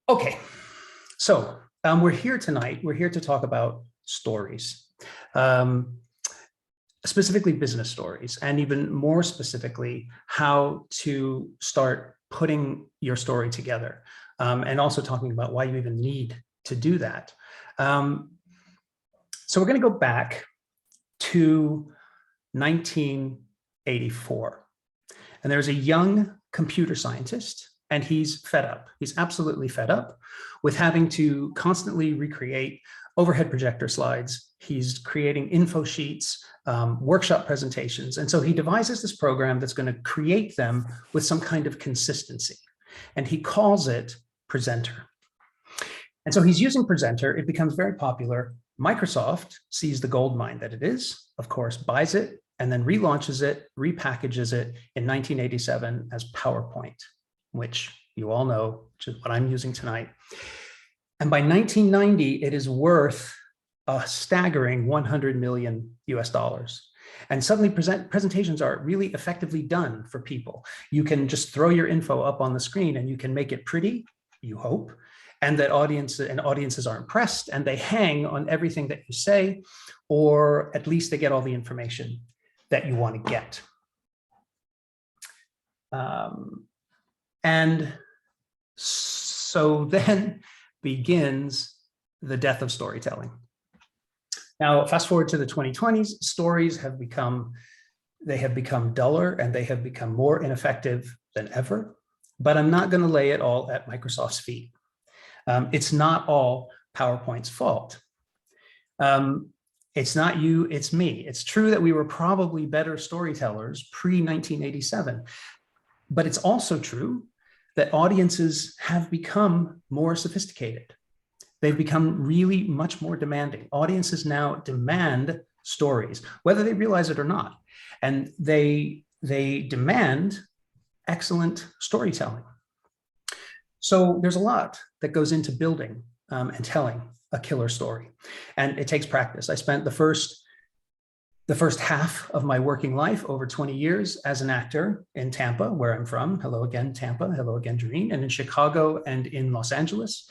Okay, so we're here tonight. We're here to talk about stories, um, specifically business stories, and even more specifically, how to start putting your story together, and also talking about why you even need to do that. Um, so we're going to go back to 1984. And there's a young computer scientist, and he's fed up. He's absolutely fed up with having to constantly recreate overhead projector slides. He's creating info sheets, workshop presentations. And so he devises this program that's going to create them with some kind of consistency. And he calls it Presenter. And so he's using Presenter. It becomes very popular. Microsoft sees the gold mine that it is, of course, buys it, and then relaunches it, repackages it in 1987 as PowerPoint, which you all know, which is what I'm using tonight. And by 1990, it is worth a staggering 100 million US dollars. And suddenly presentations are really effectively done for people. You can just throw your info up on the screen and you can make it pretty, you hope, and that audiences are impressed and they hang on everything that you say, or at least they get all the information that you want to get. And so then begins the death of storytelling. Now, fast forward to the 2020s, stories have become duller and they have become more ineffective than ever, but I'm not going to lay it all at Microsoft's feet. It's not all PowerPoint's fault. It's not you, it's me. It's true that we were probably better storytellers pre-1987, but it's also true that audiences have become more sophisticated. They've become really much more demanding. Audiences now demand stories, whether they realize it or not. And they demand excellent storytelling. So there's a lot that goes into building and telling a killer story, and it takes practice. I spent the first half of my working life, over 20 years, as an actor in Tampa, where I'm from. Hello again, Tampa. Hello again, Doreen. And in Chicago and in Los Angeles,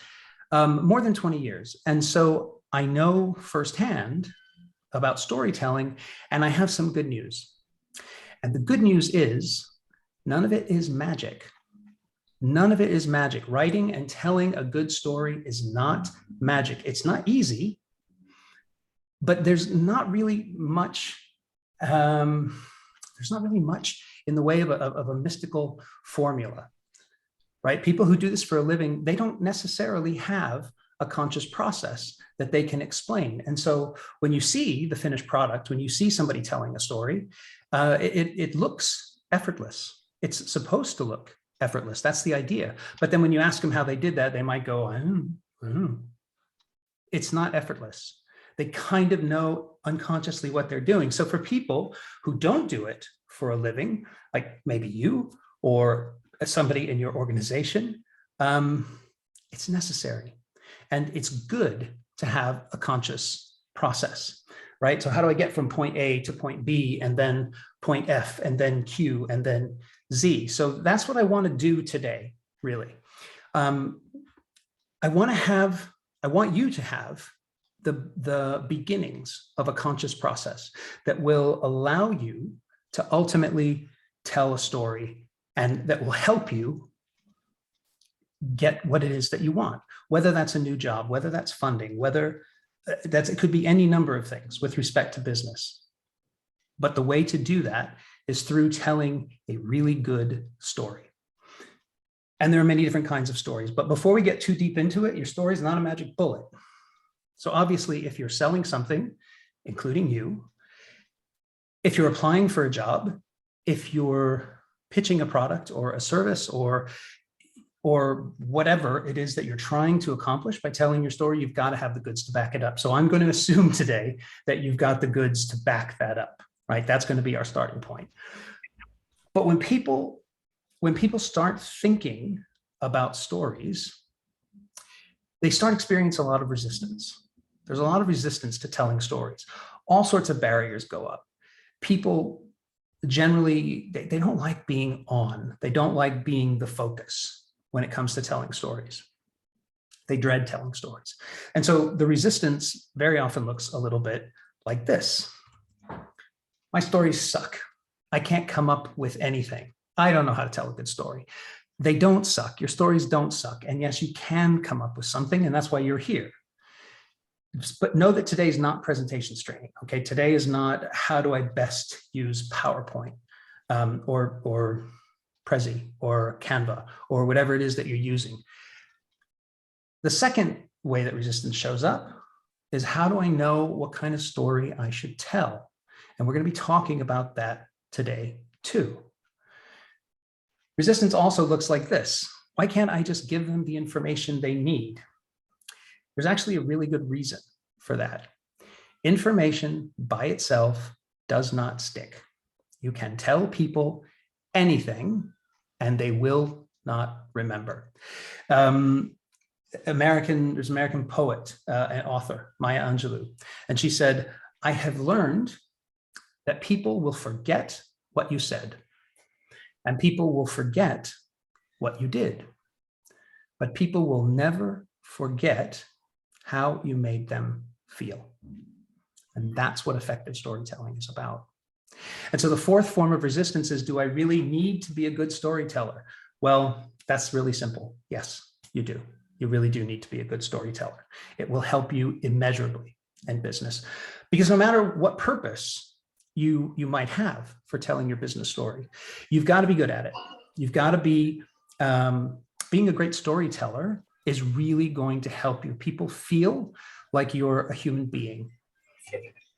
more than 20 years. And so I know firsthand about storytelling, and I have some good news. And the good news is none of it is magic. None of it is magic. Writing and telling a good story is not magic. It's not easy, but there's not really much. There's not really much in the way of a mystical formula, right? People who do this for a living, they don't necessarily have a conscious process that they can explain. And so when you see the finished product, when you see somebody telling a story, it looks effortless. It's supposed to look effortless. That's the idea. But then when you ask them how they did that, they might go, It's not effortless. They kind of know unconsciously what they're doing. So for people who don't do it for a living, like maybe you or somebody in your organization, it's necessary. And it's good to have a conscious process, right? So how do I get from point A to point B, and then point F, and then Q, and then Z? So that's what I want to do today, really. I want you to have the beginnings of a conscious process that will allow you to ultimately tell a story, and that will help you get what it is that you want, whether that's a new job, whether that's funding, whether it could be any number of things with respect to business. But the way to do that is through telling a really good story. And there are many different kinds of stories. But before we get too deep into it, your story is not a magic bullet. So obviously, if you're selling something, including you, if you're applying for a job, if you're pitching a product or a service, or whatever it is that you're trying to accomplish by telling your story, you've got to have the goods to back it up. So I'm going to assume today that you've got the goods to back that up, right? That's going to be our starting point. But when people start thinking about stories, they start experiencing a lot of resistance. There's a lot of resistance to telling stories. All sorts of barriers go up. People generally, they don't like being on. They don't like being the focus when it comes to telling stories. They dread telling stories. And so the resistance very often looks a little bit like this. My stories suck. I can't come up with anything. I don't know how to tell a good story. They don't suck. Your stories don't suck. And yes, you can come up with something, and that's why you're here. But know that today is not presentation training. Okay, today is not how do I best use PowerPoint or Prezi or Canva or whatever it is that you're using. The second way that resistance shows up is how do I know what kind of story I should tell? And we're going to be talking about that today too. Resistance also looks like this. Why can't I just give them the information they need? There's actually a really good reason for that. Information by itself does not stick. You can tell people anything and they will not remember. There's an American poet and author, Maya Angelou, and she said, I have learned that people will forget what you said and people will forget what you did, but people will never forget how you made them feel. And that's what effective storytelling is about. And so the fourth form of resistance is, do I really need to be a good storyteller? Well, that's really simple. Yes, you do. You really do need to be a good storyteller. It will help you immeasurably in business, because no matter what purpose you might have for telling your business story, you've got to be good at it. You've got to be, being a great storyteller is really going to help you. People feel like you're a human being.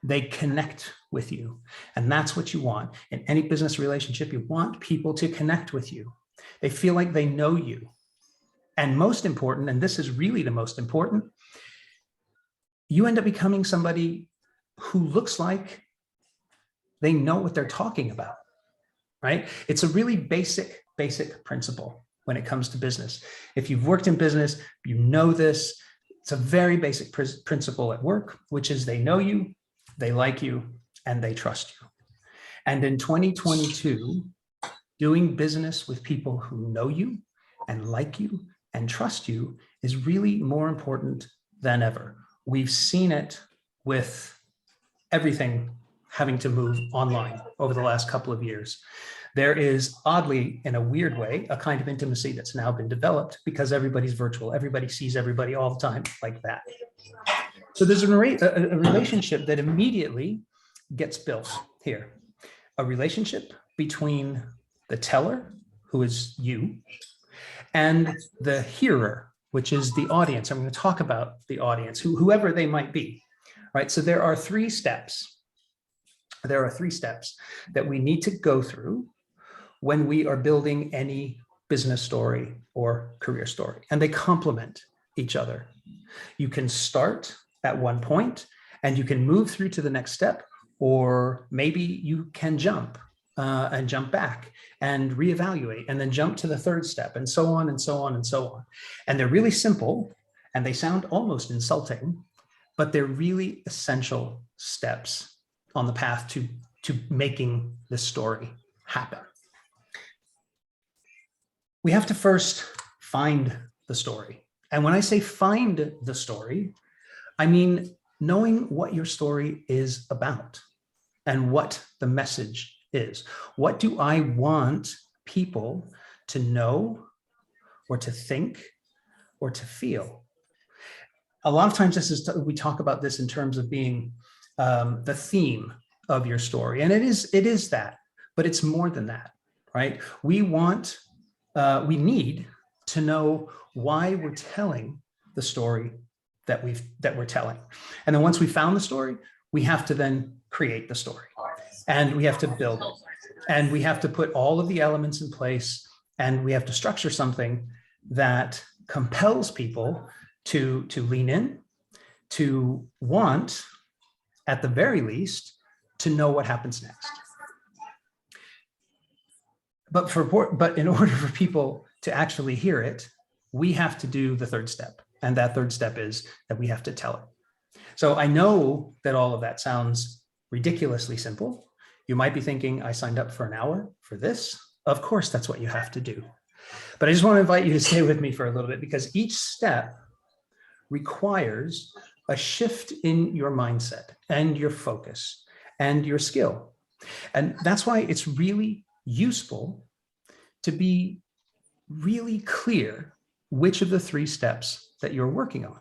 They connect with you. And that's what you want. In any business relationship, you want people to connect with you. They feel like they know you. And most important, and this is really the most important, you end up becoming somebody who looks like they know what they're talking about, right? It's a really basic principle when it comes to business. If you've worked in business, you know this. It's a very basic principle at work, which is they know you, they like you, and they trust you. And in 2022, doing business with people who know you and like you and trust you is really more important than ever. We've seen it with everything having to move online over the last couple of years. There is, oddly, in a weird way, a kind of intimacy that's now been developed because everybody's virtual. Everybody sees everybody all the time like that. So there's a relationship that immediately gets built here. A relationship between the teller, who is you, and the hearer, which is the audience. I'm going to talk about the audience, whoever they might be, right? So there are three steps. There are three steps that we need to go through when we are building any business story or career story, and they complement each other. You can start at one point and you can move through to the next step, or maybe you can jump and jump back and reevaluate and then jump to the third step, and so on and so on and so on. And they're really simple and they sound almost insulting, but they're really essential steps on the path to making this story happen. We have to first find the story. And when I say find the story, I mean knowing what your story is about and what the message is. What do I want people to know or to think or to feel? A lot of times we talk about this in terms of being the theme of your story. And it is that, but it's more than that, right? We need to know why we're telling the story that we're telling. And then once we found the story, we have to then create the story, and we have to build it, and we have to put all of the elements in place, and we have to structure something that compels people to lean in, to want, at the very least, to know what happens next. But in order for people to actually hear it, we have to do the third step. And that third step is that we have to tell it. So I know that all of that sounds ridiculously simple. You might be thinking, I signed up for an hour for this. Of course, that's what you have to do. But I just want to invite you to stay with me for a little bit, because each step requires a shift in your mindset and your focus and your skill. And that's why it's really useful to be really clear which of the 3 steps that you're working on,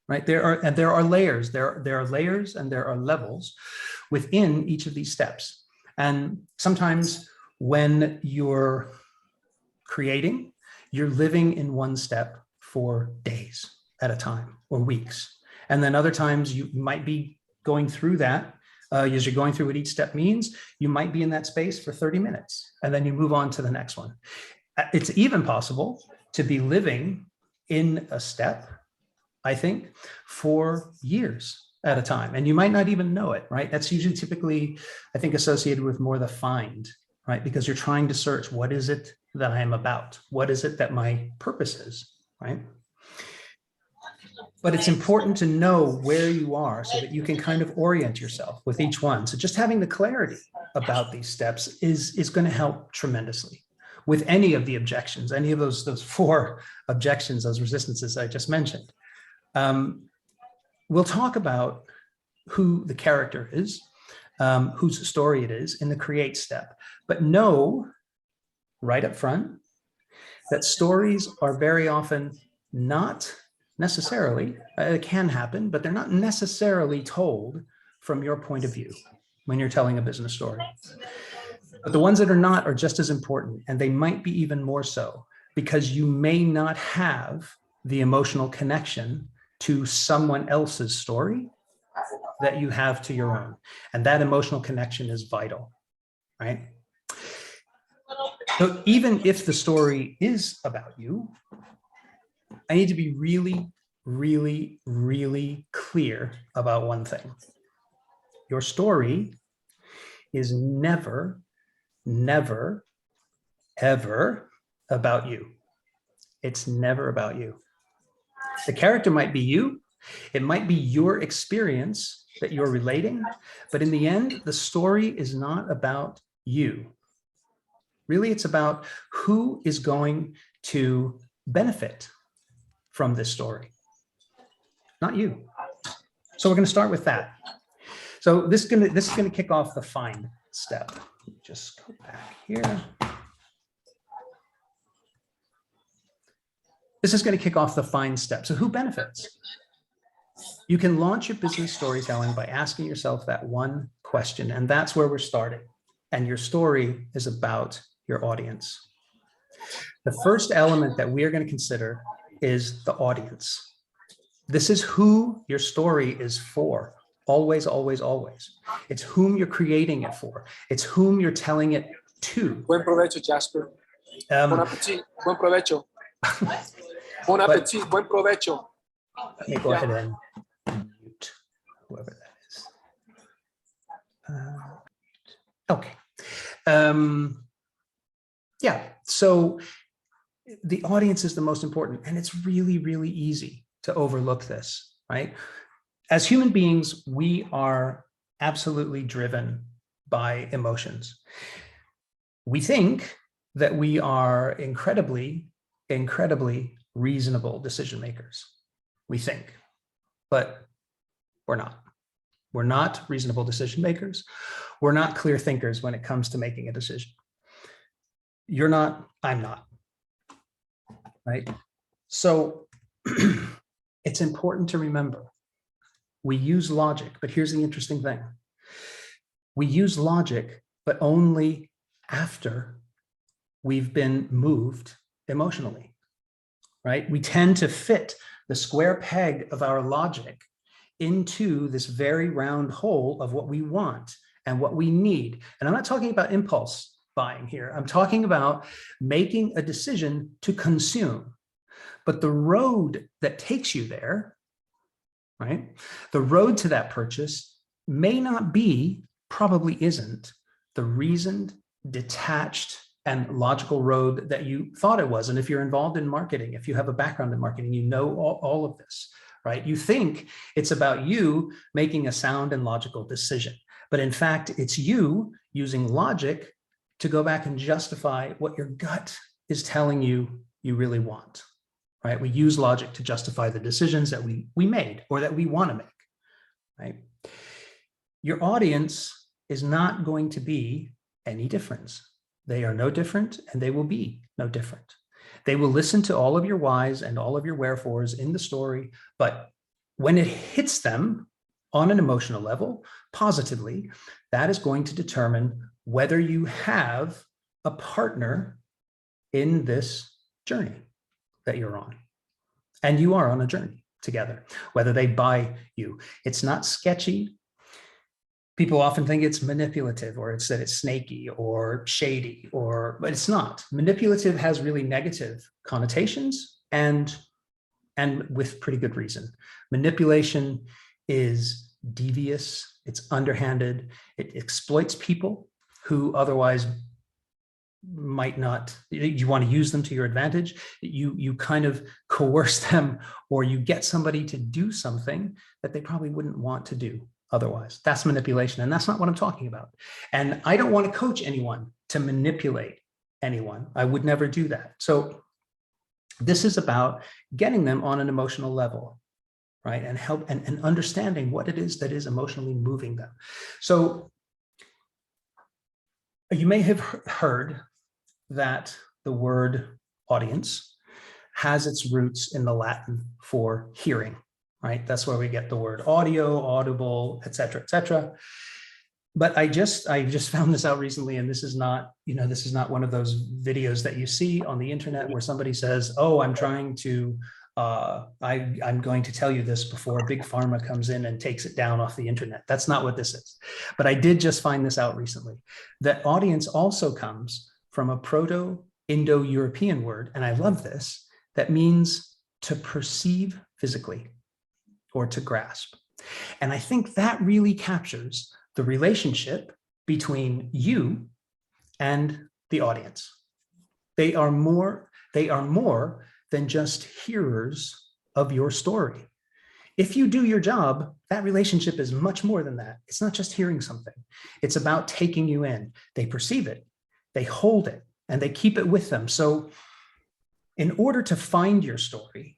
right? There are layers, there are layers and there are levels within each of these steps. And sometimes when you're creating, you're living in one step for days at a time or weeks. And then other times you might be going through that as you're going through what each step means, you might be in that space for 30 minutes and then you move on to the next one. It's even possible to be living in a step, I think, for years at a time. And you might not even know it, right? That's usually typically, I think, associated with more the find, right? Because you're trying to search, what is it that I am about? What is it that my purpose is, right? But it's important to know where you are so that you can kind of orient yourself with each one. So just having the clarity about these steps is going to help tremendously with any of the objections, any of those 4 objections, those resistances I just mentioned. We'll talk about who the character is, whose story it is in the create step, but know right up front that stories are very often not necessarily, it can happen, but they're not necessarily told from your point of view when you're telling a business story. But the ones that are not are just as important, and they might be even more so because you may not have the emotional connection to someone else's story that you have to your own. And that emotional connection is vital, right? So even if the story is about you, I need to be really, really, really clear about one thing. Your story is never, never, ever about you. It's never about you. The character might be you. It might be your experience that you're relating, but in the end, the story is not about you. Really, it's about who is going to benefit from this story, not you. So we're going to start with that. So this is going to kick off the find step. Just go back here. This is going to kick off the find step. So who benefits? You can launch your business storytelling by asking yourself that one question, and that's where we're starting. And your story is about your audience. The first element that we are going to consider is the audience. This is who your story is for. Always, always, always. It's whom you're creating it for. It's whom you're telling it to. Buen provecho, Jasper. Bon appetit. Buen provecho. Bon appetit. Buen provecho. Let me go ahead and mute whoever that is. Okay. Yeah, so the audience is the most important, and it's really, really easy to overlook this, right? As human beings, we are absolutely driven by emotions. We think that we are incredibly, incredibly reasonable decision makers. We think, but we're not. We're not reasonable decision makers. We're not clear thinkers when it comes to making a decision. You're not, I'm not, right? So it's important to remember, we use logic, but here's the interesting thing. We use logic, but only after we've been moved emotionally, right? We tend to fit the square peg of our logic into this very round hole of what we want and what we need. And I'm not talking about impulse buying here. I'm talking about making a decision to consume. But the road that takes you there, right? The road to that purchase may not be, probably isn't, the reasoned, detached, and logical road that you thought it was. And if you're involved in marketing, if you have a background in marketing, you know all of this, right? You think it's about you making a sound and logical decision. But in fact, it's you using logic to go back and justify what your gut is telling you you really want, right? We use logic to justify the decisions that we made or that we want to make, right? Your audience is not going to be any different. They are no different, and they will be no different. They will listen to all of your whys and all of your wherefores in the story, but when it hits them on an emotional level, positively, that is going to determine whether you have a partner in this journey that you're on. And you are on a journey together, whether they buy you. It's not sketchy. People often think it's manipulative, or it's that it's snaky or shady, but it's not. Manipulative has really negative connotations, and with pretty good reason. Manipulation is devious, it's underhanded, it exploits people who otherwise might not. You want to use them to your advantage. You kind of coerce them, or you get somebody to do something that they probably wouldn't want to do otherwise. That's manipulation, and that's not what I'm talking about. And I don't want to coach anyone to manipulate anyone. I would never do that. So this is about getting them on an emotional level, right? And help and understanding what it is that is emotionally moving them. So you may have heard that the word audience has its roots in the Latin for hearing, right? That's where we get the word audio, audible, et cetera, et cetera. But I just found this out recently, and this is not one of those videos that you see on the internet where somebody says, "Oh, I'm trying to, I'm going to tell you this before Big Pharma comes in and takes it down off the internet." That's not what this is. But I did just find this out recently. That audience also comes from a Proto-Indo-European word, and I love this, that means to perceive physically or to grasp. And I think that really captures the relationship between you and the audience. They are more than just hearers of your story. If you do your job, that relationship is much more than that. It's not just hearing something. It's about taking you in. They perceive it, they hold it, and they keep it with them. So in order to find your story,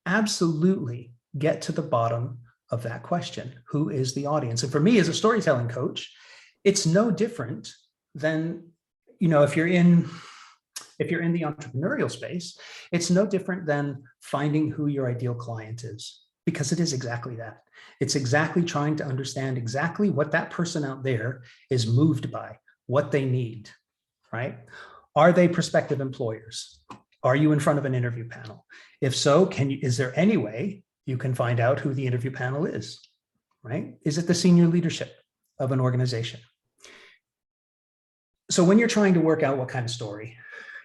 absolutely get to the bottom of that question. Who is the audience? And for me as a storytelling coach, it's no different than, if you're in the entrepreneurial space, it's no different than finding who your ideal client is, because it is exactly that. It's exactly trying to understand exactly what that person out there is moved by, what they need, right? Are they prospective employers? Are you in front of an interview panel? If so, is there any way you can find out who the interview panel is, right? Is it the senior leadership of an organization? So when you're trying to work out what kind of story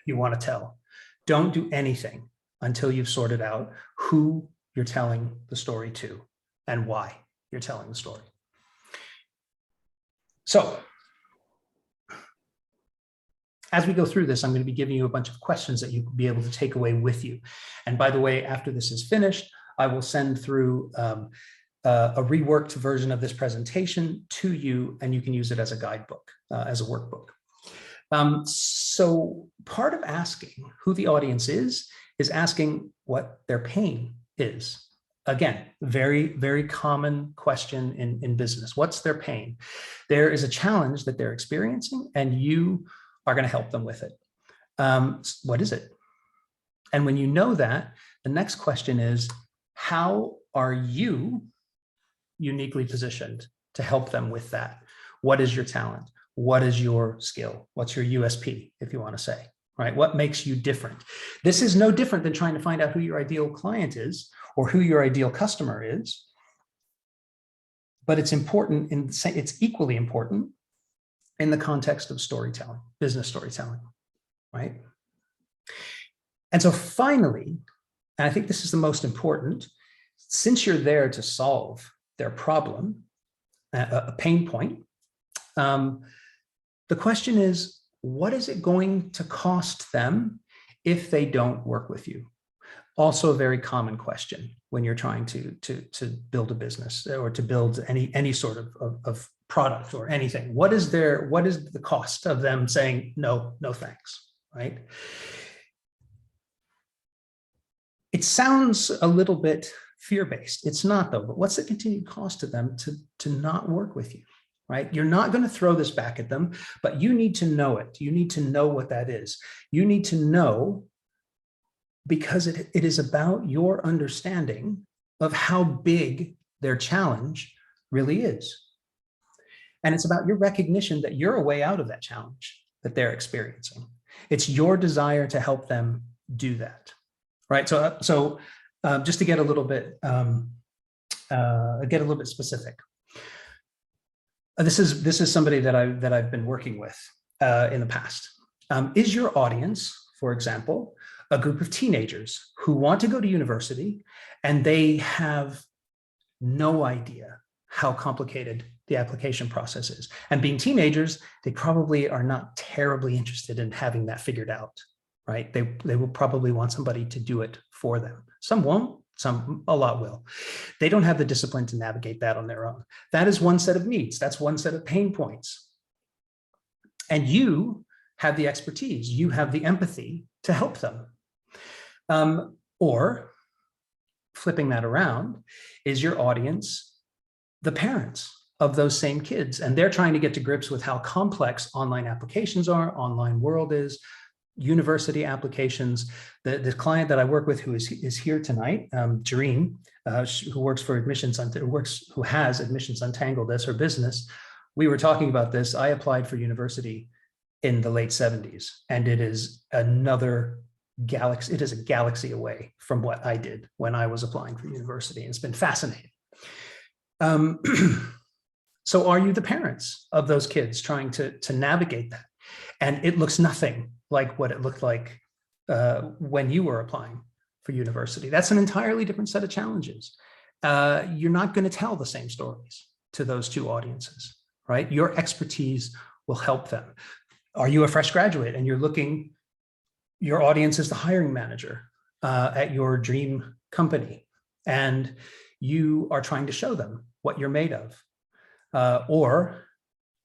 you want to tell, don't do anything until you've sorted out who you're telling the story to and why you're telling the story. So as we go through this, I'm going to be giving you a bunch of questions that you will be able to take away with you. And by the way, after this is finished, I will send through a reworked version of this presentation to you, and you can use it as a guidebook, as a workbook. So part of asking who the audience is asking what their pain is. Again, very, very common question in business. What's their pain? There is a challenge that they're experiencing, and you are going to help them with it. What is it? And when you know that, the next question is, how are you uniquely positioned to help them with that? What is your talent? What is your skill? What's your USP, if you want to say, right? What makes you different? This is no different than trying to find out who your ideal client is or who your ideal customer is. But it's important, it's equally important in the context of storytelling, business storytelling, right? And so finally, and I think this is the most important, since you're there to solve their problem, a pain point, the question is, what is it going to cost them if they don't work with you? Also a very common question when you're trying to build a business or to build any sort of product or anything. What is the cost of them saying, no thanks, right? It sounds a little bit fear-based. It's not, though. But what's the continued cost to them to not work with you, right? You're not going to throw this back at them, but you need to know it. You need to know what that is. You need to know, because it is about your understanding of how big their challenge really is. And it's about your recognition that you're a way out of that challenge that they're experiencing. It's your desire to help them do that, right? So just to get a little bit specific, this is somebody that I've been working with in the past. Is your audience, for example, a group of teenagers who want to go to university and they have no idea how complicated the application process is? And being teenagers, they probably are not terribly interested in having that figured out, right? They will probably want somebody to do it for them. Some won't, a lot will. They don't have the discipline to navigate that on their own. That is one set of needs. That's one set of pain points. And you have the expertise, you have the empathy to help them. Or flipping that around, is your audience the parents of those same kids? And they're trying to get to grips with how complex online applications are, online world is, university applications. The client that I work with who is here tonight, Jareen, who works for Admissions, who has Admissions Untangled as her business. We were talking about this. I applied for university in the late 70s, and it is another galaxy. It is a galaxy away from what I did when I was applying for university. And it's been fascinating. So are you the parents of those kids trying to navigate that? And it looks nothing like what it looked like when you were applying for university. That's an entirely different set of challenges. You're not going to tell the same stories to those two audiences, right? Your expertise will help them. Are you a fresh graduate and you're looking, your audience is the hiring manager at your dream company, and you are trying to show them what you're made of? Or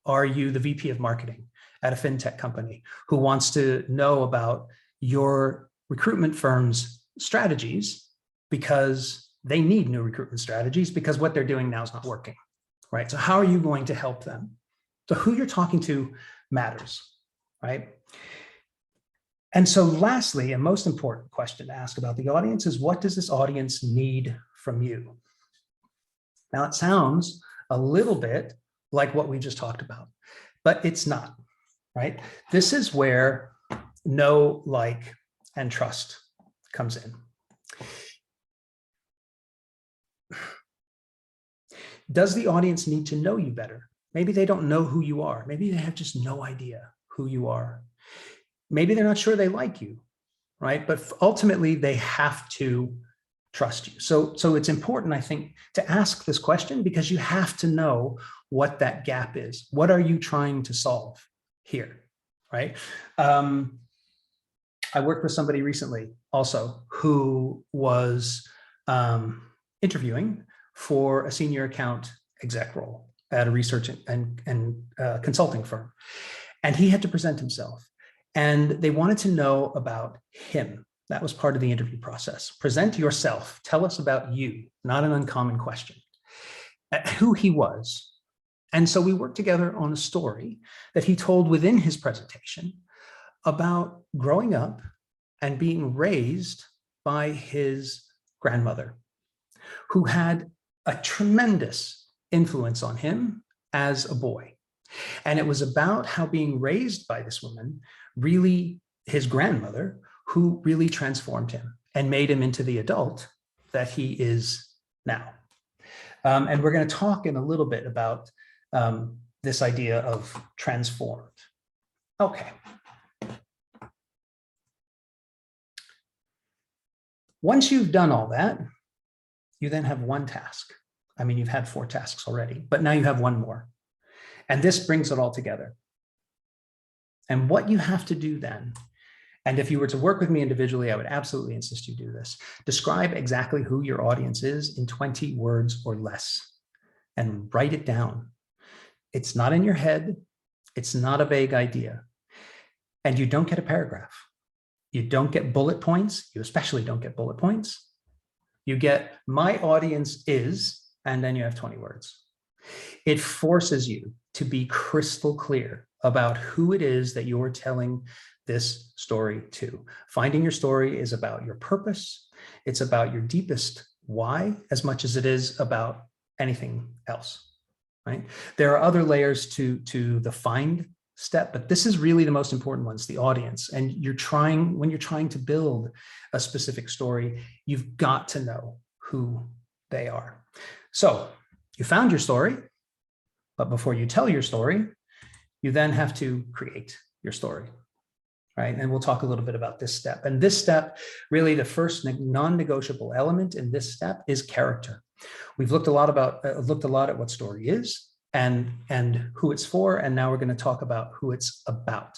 are you the VP of marketing at a fintech company who wants to know about your recruitment firm's strategies because they need new recruitment strategies because what they're doing now is not working, right? So how are you going to help them? So who you're talking to matters, right? And so lastly, and most important question to ask about the audience is, what does this audience need from you? Now, it sounds a little bit like what we just talked about, but it's not, right? This is where know, like, and trust comes in. Does the audience need to know you better? Maybe they don't know who you are. Maybe they have just no idea who you are. Maybe they're not sure they like you, right? But ultimately, they have to trust you. So it's important, I think, to ask this question because you have to know what that gap is. What are you trying to solve here, right? I worked with somebody recently also who was interviewing for a senior account exec role at a research and consulting firm. And he had to present himself. And they wanted to know about him. That was part of the interview process. Present yourself. Tell us about you. Not an uncommon question. Who he was. And so we worked together on a story that he told within his presentation about growing up and being raised by his grandmother, who had a tremendous influence on him as a boy. And it was about how being raised by this woman, really his grandmother, who really transformed him and made him into the adult that he is now. And we're going to talk in a little bit about this idea of transformed. Okay. Once you've done all that, you then have one task. I mean, you've had 4 tasks already, but now you have one more. And this brings it all together. And what you have to do then, and if you were to work with me individually, I would absolutely insist you do this. Describe exactly who your audience is in 20 words or less, and write it down. It's not in your head. It's not a vague idea. And you don't get a paragraph. You don't get bullet points. You especially don't get bullet points. You get my audience is, and then you have 20 words. It forces you to be crystal clear about who it is that you're telling this story to. Finding your story is about your purpose. It's about your deepest why, as much as it is about anything else, right? There are other layers to the find step, but this is really the most important one, it's the audience. And when you're trying to build a specific story, you've got to know who they are. So you found your story, but before you tell your story, you then have to create your story, right? And we'll talk a little bit about this step. And this step, really the first non-negotiable element in this step is character. We've looked a lot at what story is and who it's for, and now we're going to talk about who it's about.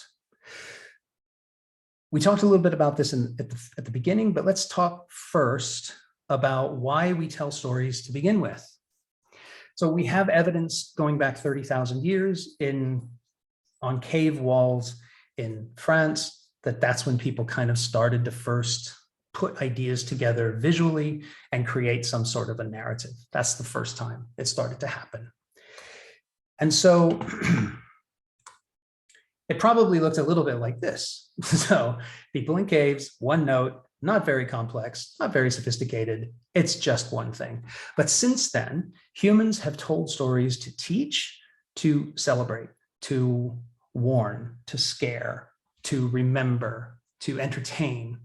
We talked a little bit about this at the beginning, but let's talk first about why we tell stories to begin with. So we have evidence going back 30,000 years on cave walls in France that's when people kind of started to first put ideas together visually and create some sort of a narrative. That's the first time it started to happen. And so it probably looked a little bit like this. So people in caves, one note, not very complex, not very sophisticated. It's just one thing. But since then, humans have told stories to teach, to celebrate, to warn, to scare, to remember, to entertain.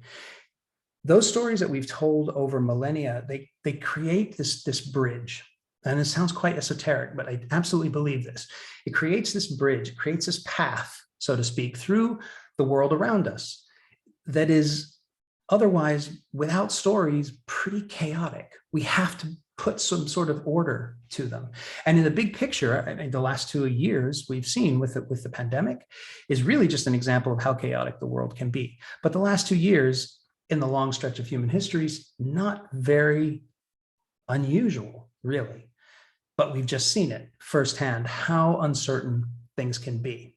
Those stories that we've told over millennia, they create this bridge. And it sounds quite esoteric, but I absolutely believe this. It creates this bridge, it creates this path, so to speak, through the world around us that is otherwise, without stories, pretty chaotic. We have to put some sort of order to them. And in the big picture, I mean, the last 2 years we've seen with the pandemic is really just an example of how chaotic the world can be. But the last 2 years in the long stretch of human history is not very unusual, really. But we've just seen it firsthand, how uncertain things can be.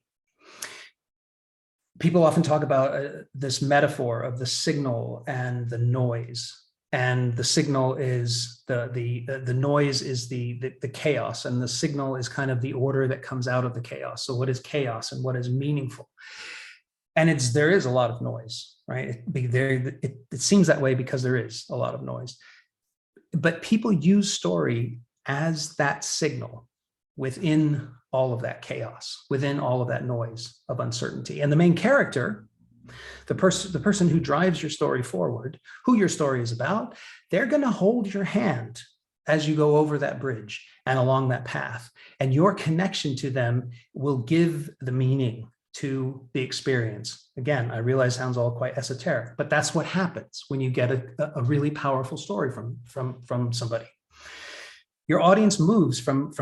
People often talk about this metaphor of the signal and the noise. And the signal is the noise is the chaos, and the signal is kind of the order that comes out of the chaos. So what is chaos and what is meaningful? And there is a lot of noise, right? It seems that way because there is a lot of noise. But people use story as that signal within all of that chaos, within all of that noise of uncertainty. And the main character, the person who drives your story forward, who your story is about, they're going to hold your hand as you go over that bridge and along that path. And your connection to them will give the meaning to the experience. Again, I realize it sounds all quite esoteric, but that's what happens when you get a really powerful story from somebody. Your audience moves from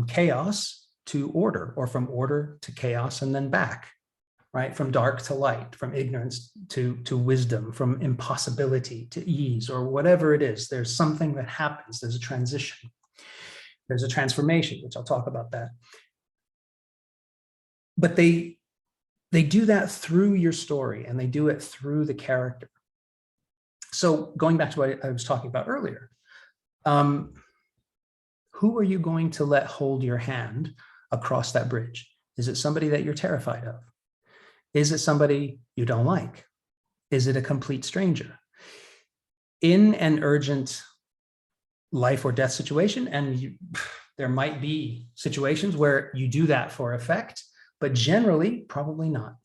chaos to order, or from order to chaos and then back, right? From dark to light, from ignorance to wisdom, from impossibility to ease, or whatever it is. There's something that happens. There's a transition. There's a transformation, which I'll talk about that. But they do that through your story, and they do it through the character. So going back to what I was talking about earlier, who are you going to let hold your hand across that bridge? Is it somebody that you're terrified of? Is it somebody you don't like? Is it a complete stranger? In an urgent life or death situation, and there might be situations where you do that for effect, but generally, probably not.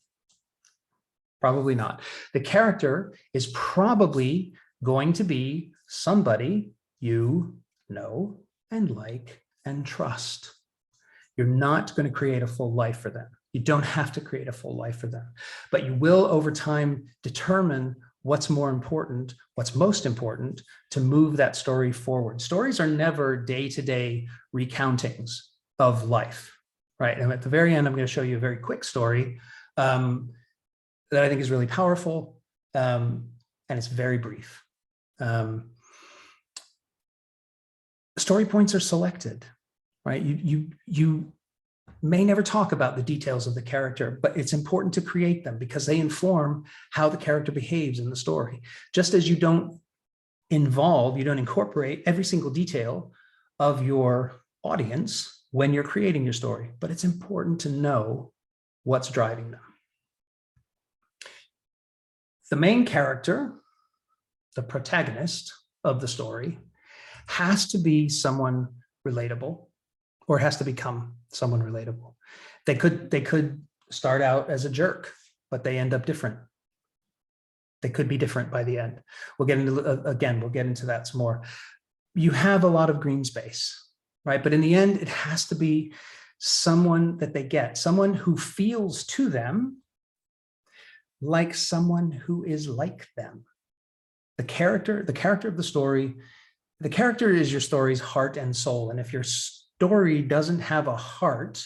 Probably not. The character is probably going to be somebody you know and like and trust. You're not going to create a full life for them. You don't have to create a full life for them, but you will over time determine what's more important, what's most important to move that story forward. Stories are never day-to-day recountings of life, right? And at the very end, I'm going to show you a very quick story that I think is really powerful, and it's very brief. Story points are selected, right? You may never talk about the details of the character, but it's important to create them because they inform how the character behaves in the story. Just as you don't incorporate every single detail of your audience when you're creating your story, but it's important to know what's driving them. The main character, the protagonist of the story, has to be someone relatable, or has to become someone relatable. They could start out as a jerk, but they end up different. They could be different by the end. We'll get into that some more. You have a lot of green space, right? But in the end, it has to be someone that they get, someone who feels to them like someone who is like them. The character of the story, the character is your story's heart and soul. And if your story doesn't have a heart,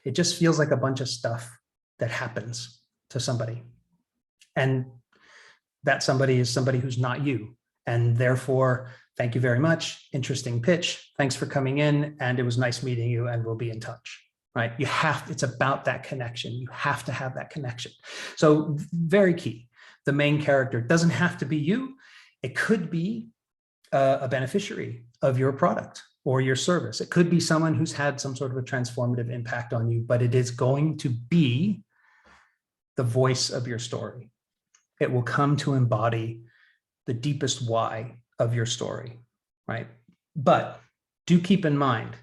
it just feels like a bunch of stuff that happens to somebody. And that somebody is somebody who's not you. And therefore, thank you very much. Interesting pitch. Thanks for coming in. And it was nice meeting you, and we'll be in touch. Right? It's about that connection. You have to have that connection. So very key. The main character doesn't have to be you. It could be a beneficiary of your product or your service. It could be someone who's had some sort of a transformative impact on you, but it is going to be the voice of your story. It will come to embody the deepest why of your story, right? But do keep in mind,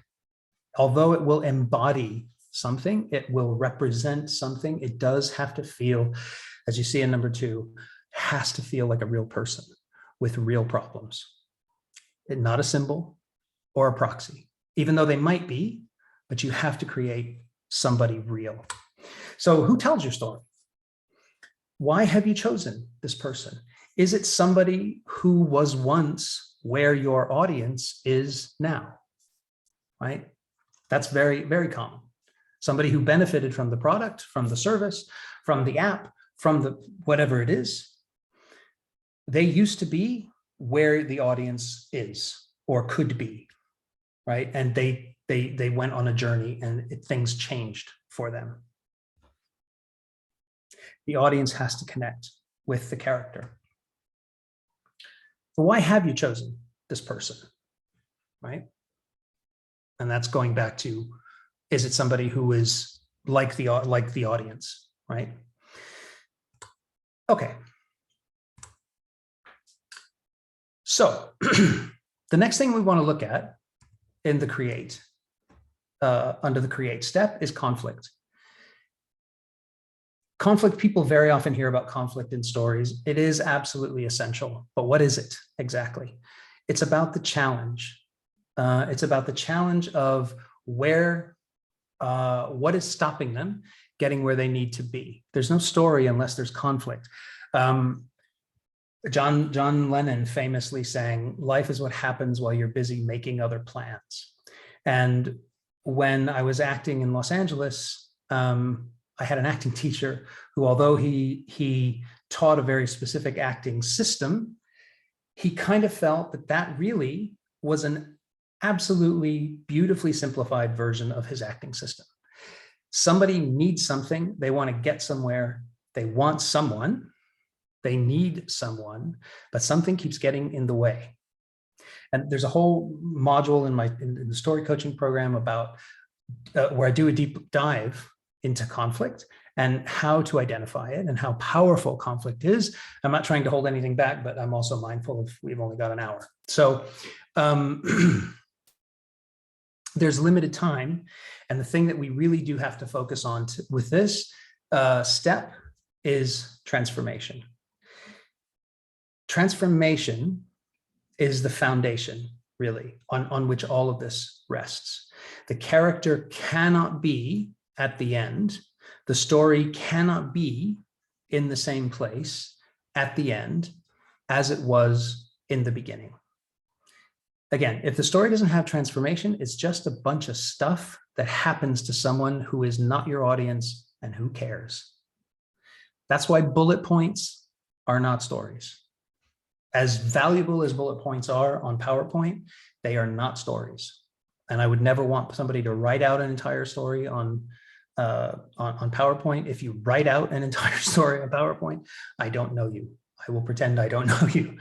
although it will embody something, it will represent something, it does have to feel, as you see in number 2, has to feel like a real person with real problems. Not a symbol or a proxy, even though they might be, but you have to create somebody real. So who tells your story? Why have you chosen this person? Is it somebody who was once where your audience is now, right? That's very, very common. Somebody who benefited from the product, from the service, from the app, from the whatever it is. They used to be where the audience is or could be, right? And they went on a journey and things changed for them. The audience has to connect with the character. So why have you chosen this person, right? And that's going back to, is it somebody who is like the audience, right? Okay. So the next thing we want to look at in the create, under the create step, is conflict. Conflict, people very often hear about conflict in stories. It is absolutely essential, but what is it exactly? It's about the challenge. It's about the challenge of what is stopping them getting where they need to be. There's no story unless there's conflict. John Lennon famously sang, "Life is what happens while you're busy making other plans." And when I was acting in Los Angeles, I had an acting teacher who, although he taught a very specific acting system, he kind of felt that really was an absolutely beautifully simplified version of his acting system. Somebody needs something, they want to get somewhere, they want someone, they need someone, but something keeps getting in the way. And there's a whole module in the story coaching program about where I do a deep dive into conflict and how to identify it and how powerful conflict is. I'm not trying to hold anything back, but I'm also mindful of we've only got an hour. So there's limited time. And the thing that we really do have to focus on with this step is transformation. Transformation is the foundation, really, on which all of this rests. The character cannot be at the end. The story cannot be in the same place at the end as it was in the beginning. Again, if the story doesn't have transformation, it's just a bunch of stuff that happens to someone who is not your audience and who cares. That's why bullet points are not stories. As valuable as bullet points are on PowerPoint, they are not stories. And I would never want somebody to write out an entire story on PowerPoint. If you write out an entire story on PowerPoint, I don't know you. I will pretend I don't know you.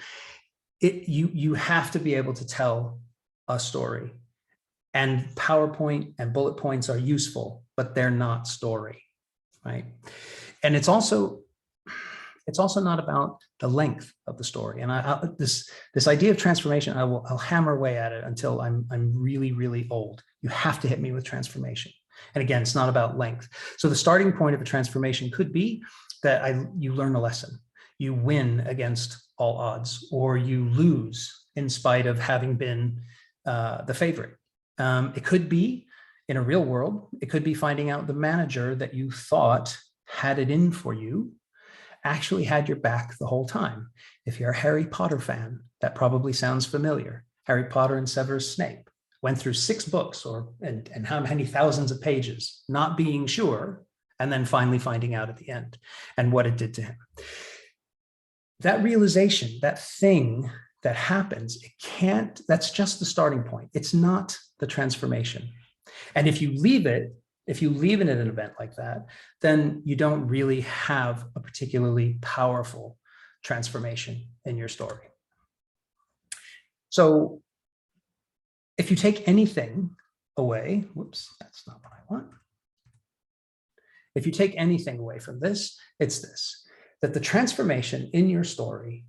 You have to be able to tell a story. And PowerPoint and bullet points are useful, but they're not story, right? And it's also not about the length of the story. And this idea of transformation, I'll hammer away at it until I'm really, really old. You have to hit me with transformation. And again, it's not about length. So the starting point of a transformation could be that you learn a lesson. You win against all odds, or you lose in spite of having been the favorite. It could be in a real world. It could be finding out the manager that you thought had it in for you actually had your back the whole time. If you're a Harry Potter fan, that probably sounds familiar. Harry Potter and Severus Snape went through 6 books and how many thousands of pages, not being sure, and then finally finding out at the end and what it did to him. That realization, that thing that happens, that's just the starting point. It's not the transformation. And if you leave it in an event like that, then you don't really have a particularly powerful transformation in your story. So if you take anything away, whoops, that's not what I want. If you take anything away from this, it's this, that the transformation in your story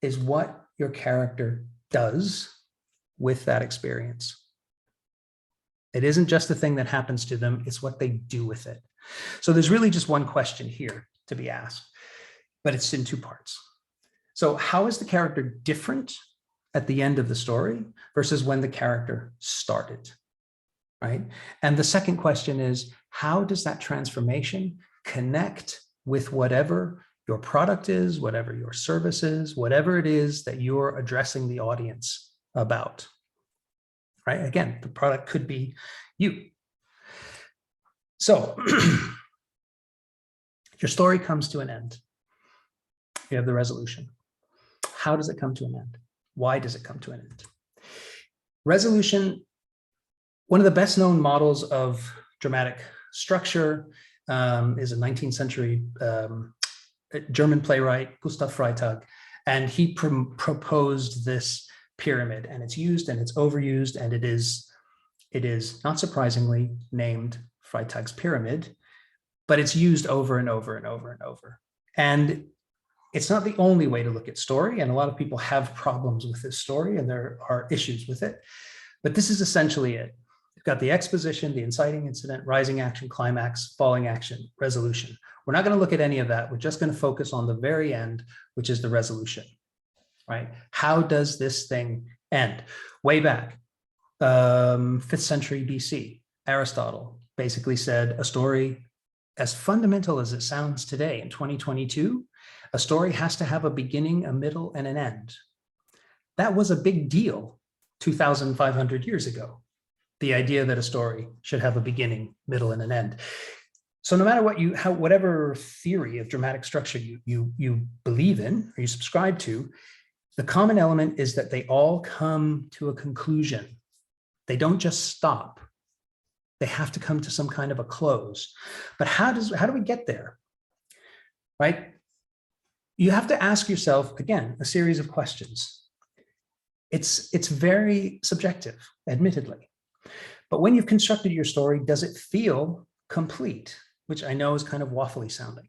is what your character does with that experience. It isn't just the thing that happens to them, it's what they do with it. So there's really just one question here to be asked, but it's in 2 parts. So how is the character different at the end of the story versus when the character started, right? And the second question is, how does that transformation connect with whatever your product is, whatever your service is, whatever it is that you're addressing the audience about? Right? Again, the product could be you. So your story comes to an end. You have the resolution. How does it come to an end? Why does it come to an end? Resolution, one of the best known models of dramatic structure is a 19th century German playwright, Gustav Freitag, and he proposed this pyramid, and it's used and it's overused, and it is not surprisingly named Freitag's pyramid, but it's used over and over and over and over. And it's not the only way to look at story, and a lot of people have problems with this story and there are issues with it, but this is essentially it. You've got the exposition, the inciting incident, rising action, climax, falling action, resolution. We're not going to look at any of that. We're just going to focus on the very end, which is the resolution. Right? How does this thing end? Way back, 5th century BC, Aristotle basically said a story, as fundamental as it sounds today in 2022, a story has to have a beginning, a middle, and an end. That was a big deal 2,500 years ago, the idea that a story should have a beginning, middle, and an end. So no matter whatever theory of dramatic structure you believe in or you subscribe to, the common element is that they all come to a conclusion. They don't just stop. They have to come to some kind of a close. But how do we get there? Right? You have to ask yourself, again, a series of questions. It's very subjective, admittedly. But when you've constructed your story, does it feel complete? Which I know is kind of waffly sounding.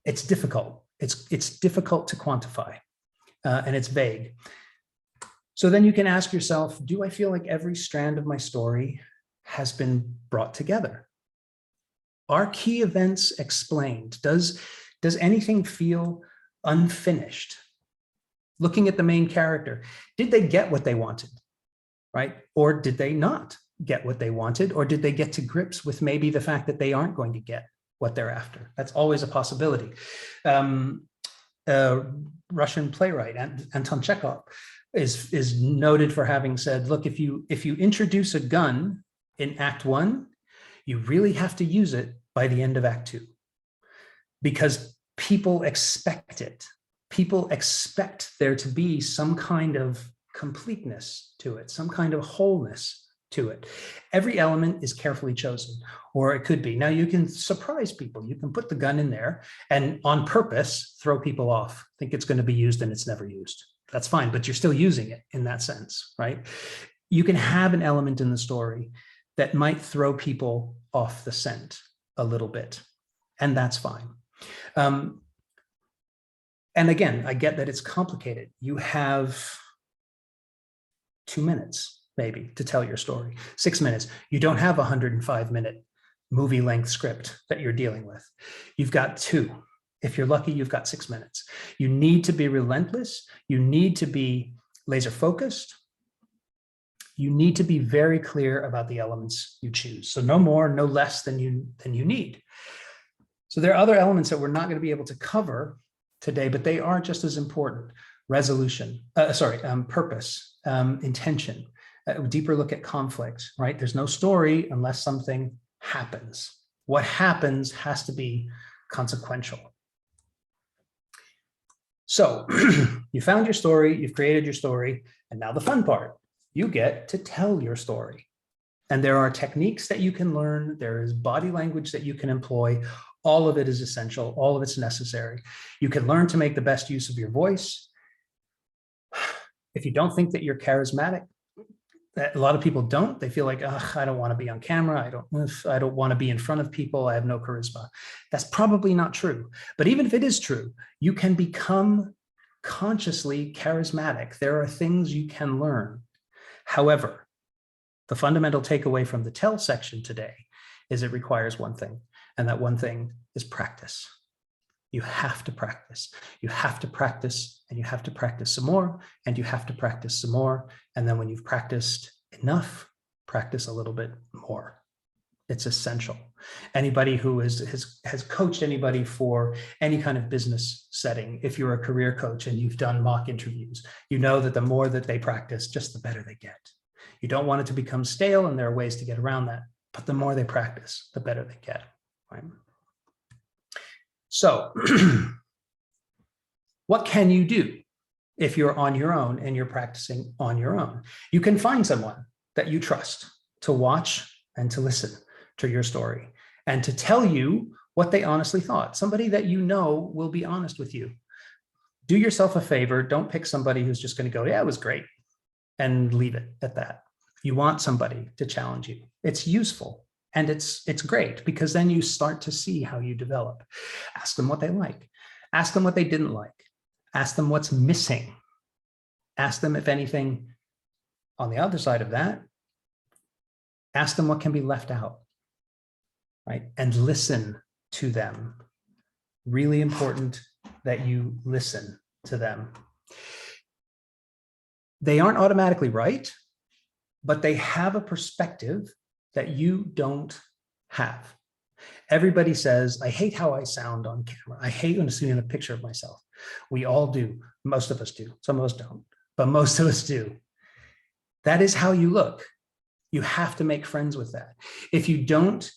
It's difficult. It's difficult to quantify. And it's vague. So then you can ask yourself, do I feel like every strand of my story has been brought together? Are key events explained? Does anything feel unfinished? Looking at the main character, did they get what they wanted, right? Or did they not get what they wanted? Or did they get to grips with maybe the fact that they aren't going to get what they're after? That's always a possibility. Russian playwright Anton Chekhov is noted for having said, look, if you introduce a gun in Act 1, you really have to use it by the end of Act 2, because people expect it. People expect there to be some kind of completeness to it, some kind of wholeness to it. Every element is carefully chosen, or it could be. Now you can surprise people. You can put the gun in there and on purpose throw people off, think it's going to be used and it's never used. That's fine, but you're still using it in that sense, right? You can have an element in the story that might throw people off the scent a little bit, and that's fine. And again, I get that it's complicated. You have 2 minutes maybe to tell your story, 6 minutes. You don't have a 105-minute movie length script that you're dealing with. You've got 2. If you're lucky, you've got 6 minutes. You need to be relentless. You need to be laser focused. You need to be very clear about the elements you choose. So no more, no less than you need. So there are other elements that we're not going to be able to cover today, but they are just as important. Purpose, intention, a deeper look at conflict, right? There's no story unless something happens. What happens has to be consequential. So you found your story, you've created your story, and now the fun part, you get to tell your story. And there are techniques that you can learn. There is body language that you can employ. All of it is essential. All of it's necessary. You can learn to make the best use of your voice. If you don't think that you're charismatic, a lot of people don't. They feel like, I don't want to be on camera. I don't want to be in front of people. I have no charisma. That's probably not true. But even if it is true, you can become consciously charismatic. There are things you can learn. However, the fundamental takeaway from the tell section today is it requires one thing, and that one thing is practice. You have to practice. You have to practice, and you have to practice some more, and you have to practice some more. And then when you've practiced enough, practice a little bit more. It's essential. Anybody who has coached anybody for any kind of business setting, if you're a career coach and you've done mock interviews, you know that the more that they practice, just the better they get. You don't want it to become stale, and there are ways to get around that, but the more they practice, the better they get, right? So what can you do if you're on your own and you're practicing on your own? You can find someone that you trust to watch and to listen to your story and to tell you what they honestly thought. Somebody that you know will be honest with you. Do yourself a favor. Don't pick somebody who's just going to go, yeah, it was great, and leave it at that. You want somebody to challenge you. It's useful. And it's great, because then you start to see how you develop. Ask them what they like. Ask them what they didn't like. Ask them what's missing. Ask them if anything on the other side of that. Ask them what can be left out, right? And listen to them. Really important that you listen to them. They aren't automatically right, but they have a perspective that you don't have. Everybody says, I hate how I sound on camera. I hate when I'm seeing a picture of myself. We all do. Most of us do. Some of us don't, but most of us do. That is how you look. You have to make friends with that. If you don't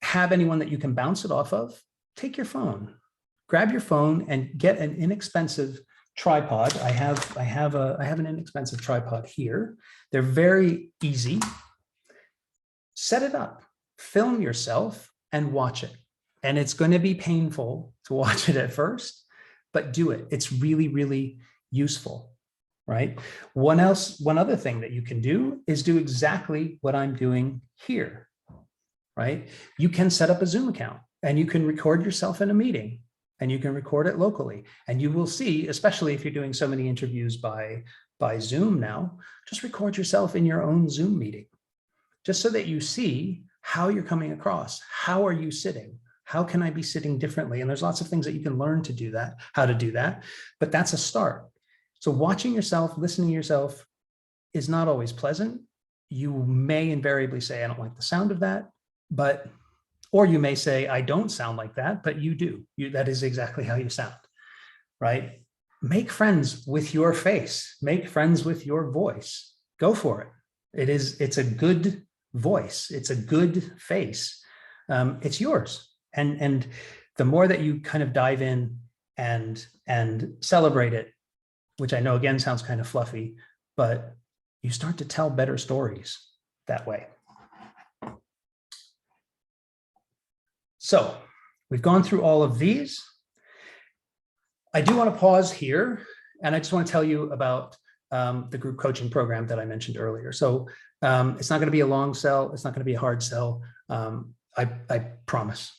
have anyone that you can bounce it off of, take your phone. Grab your phone and get an inexpensive tripod. I have an inexpensive tripod here. They're very easy. Set it up, film yourself, and watch it. And it's going to be painful to watch it at first, but do it. It's really, really useful, right? One other thing that you can do is do exactly what I'm doing here, right? You can set up a Zoom account, and you can record yourself in a meeting, and you can record it locally. And you will see, especially if you're doing so many interviews by Zoom now, just record yourself in your own Zoom meeting, just so that you see how you're coming across. How are you sitting? How can I be sitting differently? And there's lots of things that you can learn to do that, how to do that, but that's a start. So watching yourself, listening to yourself is not always pleasant. You may invariably say, I don't like the sound of that, or you may say, I don't sound like that, but you do. That is exactly how you sound, right? Make friends with your face. Make friends with your voice. Go for it. It's a good voice. It's a good face. It's yours. And the more that you kind of dive in and celebrate it, which I know again sounds kind of fluffy, but you start to tell better stories that way. So we've gone through all of these. I do want to pause here, and I just want to tell you about the group coaching program that I mentioned earlier. So it's not going to be a long sell. It's not going to be a hard sell. I promise.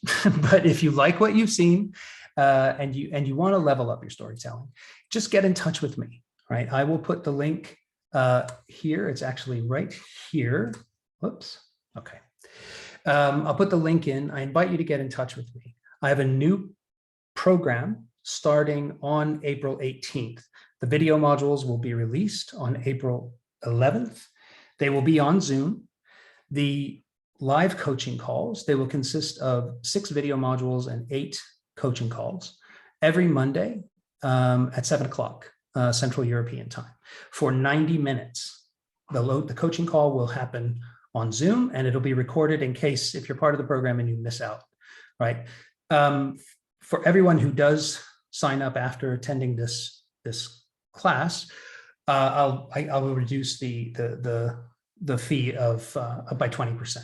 But if you like what you've seen and you want to level up your storytelling, just get in touch with me. Right? I will put the link here. It's actually right here. Whoops. Okay. I'll put the link in. I invite you to get in touch with me. I have a new program starting on April 18th. The video modules will be released on April 11th. They will be on Zoom. The live coaching calls, they will consist of 6 video modules and 8 coaching calls every Monday at 7 o'clock Central European time for 90 minutes. The coaching call will happen on Zoom, and it'll be recorded in case if you're part of the program and you miss out, right? For everyone who does sign up after attending this class, I will reduce the fee of by 20%,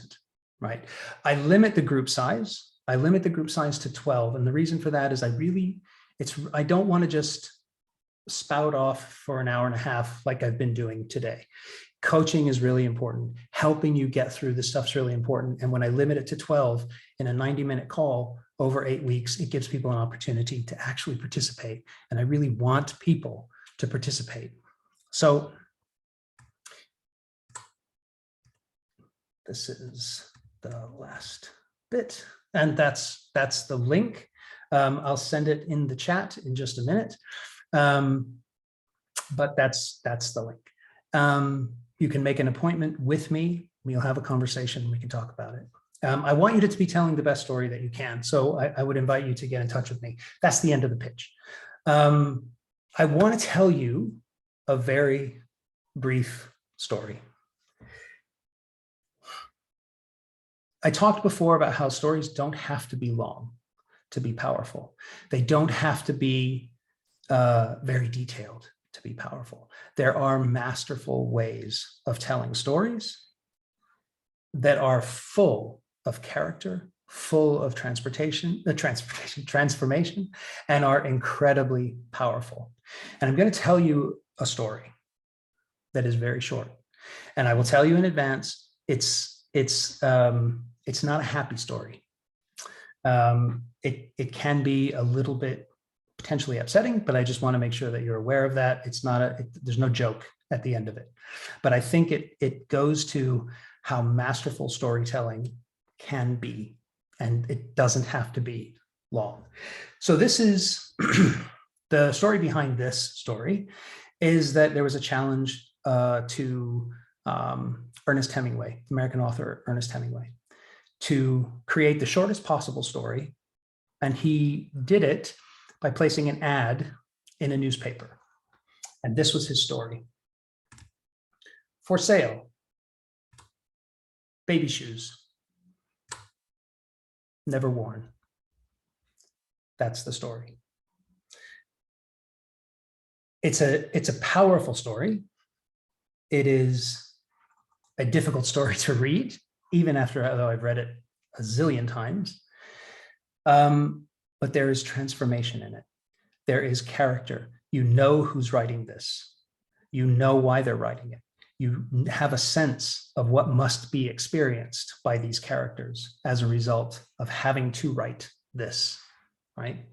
right? I limit the group size. I limit the group size to 12, and the reason for that is I don't want to just spout off for an hour and a half like I've been doing today. Coaching is really important. Helping you get through this stuff's really important. And when I limit it to 12 in a 90-minute call over 8 weeks, it gives people an opportunity to actually participate. And I really want people to participate. So this is the last bit. And that's the link. I'll send it in the chat in just a minute. But that's the link. You can make an appointment with me. We'll have a conversation. We can talk about it. I want you to be telling the best story that you can. So I would invite you to get in touch with me. That's the end of the pitch. I want to tell you a very brief story. I talked before about how stories don't have to be long to be powerful. They don't have to be very detailed to be powerful. There are masterful ways of telling stories that are full of character, full of transformation, and are incredibly powerful. And I'm going to tell you a story that is very short. And I will tell you in advance, it's not a happy story. It can be a little bit potentially upsetting, but I just want to make sure that you're aware of that. It's not there's no joke at the end of it. But I think it goes to how masterful storytelling can be, and it doesn't have to be long. So this is the story behind this story is that there was a challenge to Ernest Hemingway, American author Ernest Hemingway, to create the shortest possible story. And he did it by placing an ad in a newspaper. And this was his story. For sale, baby shoes, never worn. That's the story. It's a powerful story. It is a difficult story to read, even although I've read it a zillion times. But there is transformation in it. There is character. You know who's writing this. You know why they're writing it. You have a sense of what must be experienced by these characters as a result of having to write this, right?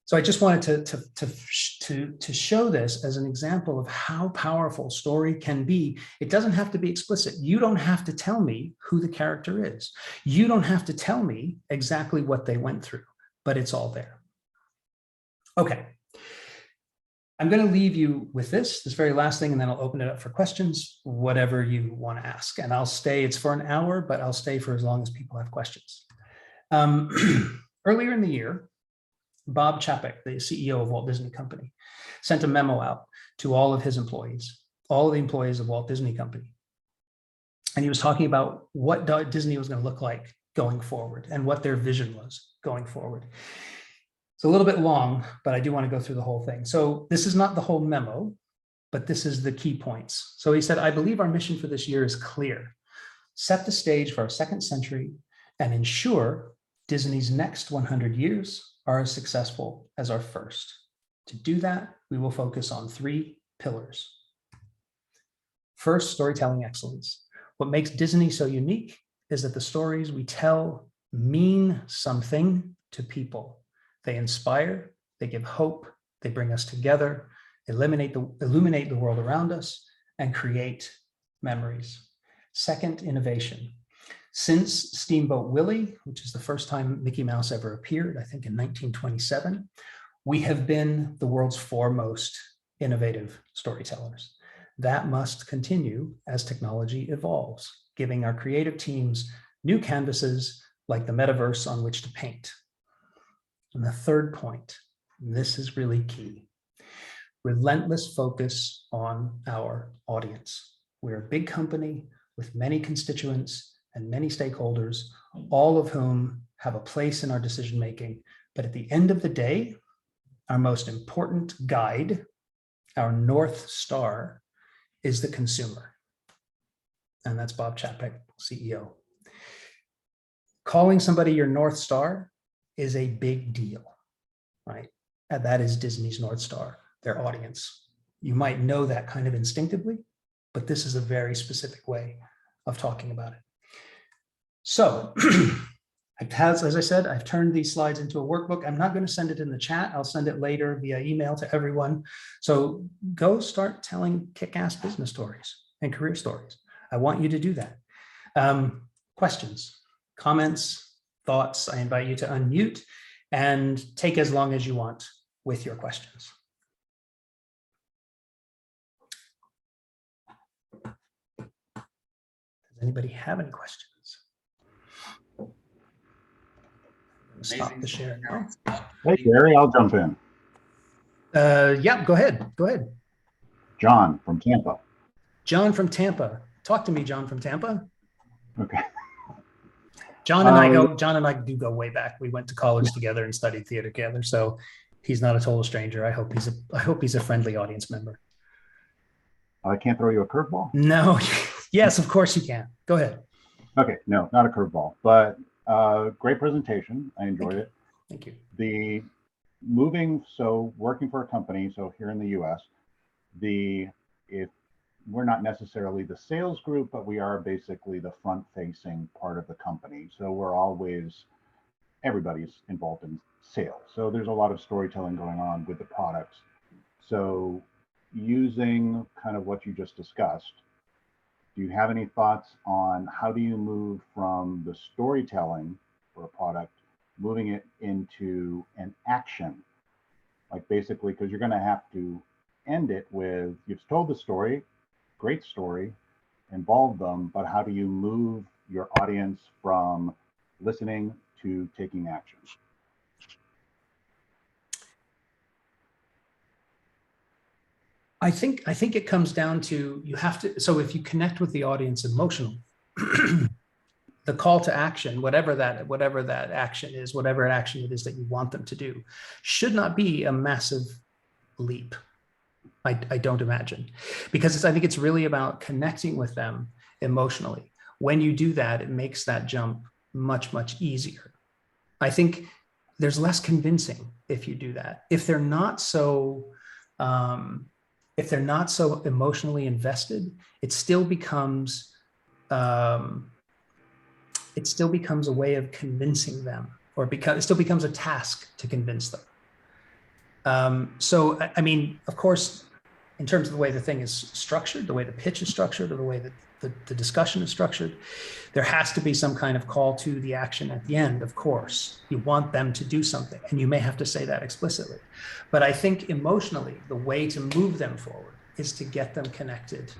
So I just wanted to show this as an example of how powerful story can be. It doesn't have to be explicit. You don't have to tell me who the character is. You don't have to tell me exactly what they went through, but it's all there. Okay. I'm going to leave you with this very last thing, and then I'll open it up for questions, whatever you want to ask. And I'll stay, it's for an hour, but I'll stay for as long as people have questions. Earlier in the year, Bob Chapek, the CEO of Walt Disney Company, sent a memo out to all of his employees, all of the employees of Walt Disney Company. And he was talking about what Disney was going to look like going forward and what their vision was going forward. It's a little bit long, but I do want to go through the whole thing. So this is not the whole memo, but this is the key points. So he said, I believe our mission for this year is clear. Set the stage for our second century and ensure Disney's next 100 years are as successful as our first. To do that, we will focus on 3 pillars. First, storytelling excellence. What makes Disney so unique is that the stories we tell mean something to people. They inspire, they give hope, they bring us together, illuminate the world around us, and create memories. Second, innovation. Since Steamboat Willie, which is the first time Mickey Mouse ever appeared, I think in 1927, we have been the world's foremost innovative storytellers. That must continue as technology evolves, giving our creative teams new canvases like the metaverse on which to paint. And the third point, and this is really key, relentless focus on our audience. We're a big company with many constituents and many stakeholders, all of whom have a place in our decision-making. But at the end of the day, our most important guide, our North Star, is the consumer. And that's Bob Chapek, CEO. Calling somebody your North Star is a big deal, right? And that is Disney's North Star, their audience. You might know that kind of instinctively, but this is a very specific way of talking about it. So, as I said, I've turned these slides into a workbook. I'm not going to send it in the chat. I'll send it later via email to everyone. So go start telling kick-ass business stories and career stories. I want you to do that. Questions, comments, thoughts, I invite you to unmute and take as long as you want with your questions. Does anybody have any questions? Stop the share now. Hey, Gary, I'll jump in. Yeah, go ahead. Go ahead. John from Tampa. John from Tampa. Talk to me, John from Tampa. Okay. John and I do go way back. We went to college together and studied theater together. So he's not a total stranger. I hope he's a friendly audience member. I can't throw you a curveball? No. Yes, of course you can. Go ahead. Okay, no, not a curveball, but great presentation. I enjoyed it. Thank you. The working for a company, so here in the US, if we're not necessarily the sales group, but we are basically the front-facing part of the company. So everybody's involved in sales. So there's a lot of storytelling going on with the products. So using kind of what you just discussed, do you have any thoughts on how do you move from the storytelling for a product, moving it into an action? Like basically, because you're going to have to end it with, you've told the story, great story, involve them, but how do you move your audience from listening to taking action? I think it comes down to, you have to, so if you connect with the audience emotionally, the call to action, whatever that action is, whatever action it is that you want them to do, should not be a massive leap. I don't imagine, because I think it's really about connecting with them emotionally. When you do that, it makes that jump much, much easier. I think there's less convincing if you do that. If they're not so emotionally invested, it still becomes a way of convincing them, or it still becomes a task to convince them. So, I mean, of course, in terms of the way the thing is structured, the way the pitch is structured, or the way that the discussion is structured, there has to be some kind of call to the action at the end, of course. You want them to do something, and you may have to say that explicitly. But I think emotionally, the way to move them forward is to get them connected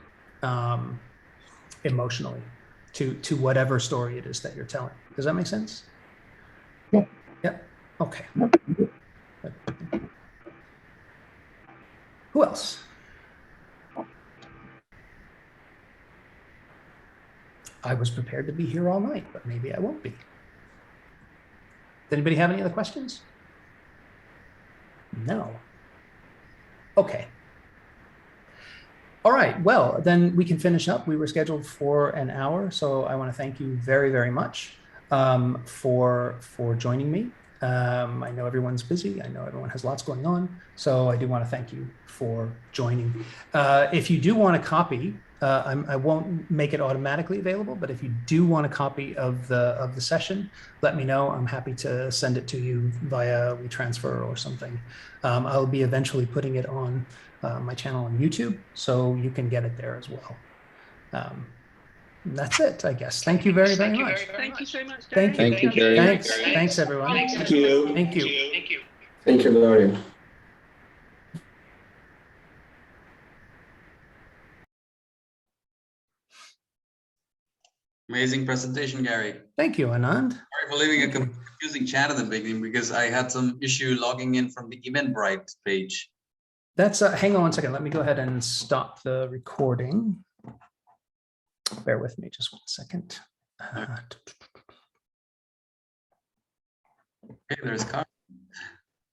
emotionally to whatever story it is that you're telling. Does that make sense? Yeah. Yeah. Okay. Who else? I was prepared to be here all night, but maybe I won't be. Does anybody have any other questions? No. Okay. All right, well, then we can finish up. We were scheduled for an hour, so I want to thank you very, very much for joining me. I know everyone's busy. I know everyone has lots going on, so I do want to thank you for joining. If you do want a copy, I won't make it automatically available, but if you do want a copy of the session, let me know. I'm happy to send it to you via WeTransfer or something. I'll be eventually putting it on my channel on YouTube, so you can get it there as well. That's it, I guess. Thank you very, very much. Thank you so much, Thank Gary. you. Thank you, Gary. Thanks, everyone. Thank you. Thank you. Thank you, Gloria. Amazing presentation, Gary. Thank you, Anand. Sorry for leaving a Thank you. confusing chat at the beginning because I had some issue logging in from the Eventbrite page. That's hang on one second. Let me go ahead and stop the recording. Bear with me just 1 second. Okay, there's Carl.